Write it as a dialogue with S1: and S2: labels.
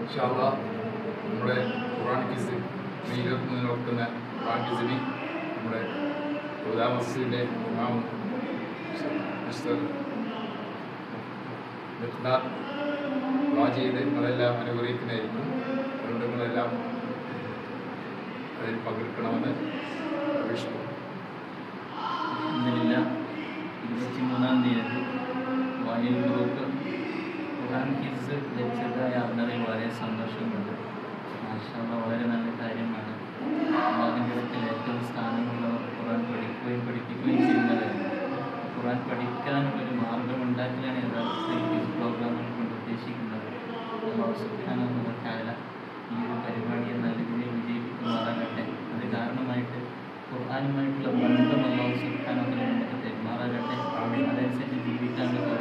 S1: ഇൻഷാ അല്ലാഹ് നമ്മുടെ ഖുർആൻ ക്വിസ് നടത്തുന്ന ഖുർആൻ ക്വിസിന് നമ്മുടെ ഉദാ മസ്ജിദിൻ്റെ ഇമാം മിസ്റ്റർ മിഖ്ദാർ ദുആ ചെയ്ത് നിങ്ങളെല്ലാം അനുഗ്രഹിക്കുന്നതായിരിക്കും. അതുകൊണ്ട് നിങ്ങളെല്ലാം അതിൽ പങ്കെടുക്കണമെന്ന് അപേക്ഷിക്കുന്നു.
S2: 23-ാം തീയതി വായിൽ ഗ്രൂപ്പ് ഖുർആൻ ക്വിസ് ലഭിച്ചതായി അറിഞ്ഞതിൽ വളരെ സന്തോഷമുണ്ട്. മാഷാ അല്ലാഹ് വളരെ നല്ല കാര്യമാണ്. അല്ലാഹുവിൻ്റെ ഏറ്റവും സ്ഥാനമുള്ളവർ ഖുർആൻ പഠിക്കുകയും പഠിപ്പിക്കുകയും ചെയ്യുന്നവരാണ്. ഖുർആൻ പഠിക്കാനൊരു മാർഗം ഉണ്ടാക്കലാണ് യഥാർത്ഥത്തിൽ ക്വിസ് പ്രോഗ്രാമുകൾ കൊണ്ട് ഉദ്ദേശിക്കുന്നത്. അല്ലാഹു സുബ്ഹാനഹു വ തആല ഈ ഒരു പരിപാടിയെ നല്ല രീതിയിൽ വിജയിപ്പിക്കുമാറാകട്ടെ. അത് കാരണമായിട്ട് ഖുർആനുമായിട്ടുള്ള ബന്ധം അല്ലാഹു സുബ്ഹാനഹു വ തആല നമുക്ക് തരുമാറാകട്ടെ. അതനുസരിച്ച് ജീവിക്കാനുള്ള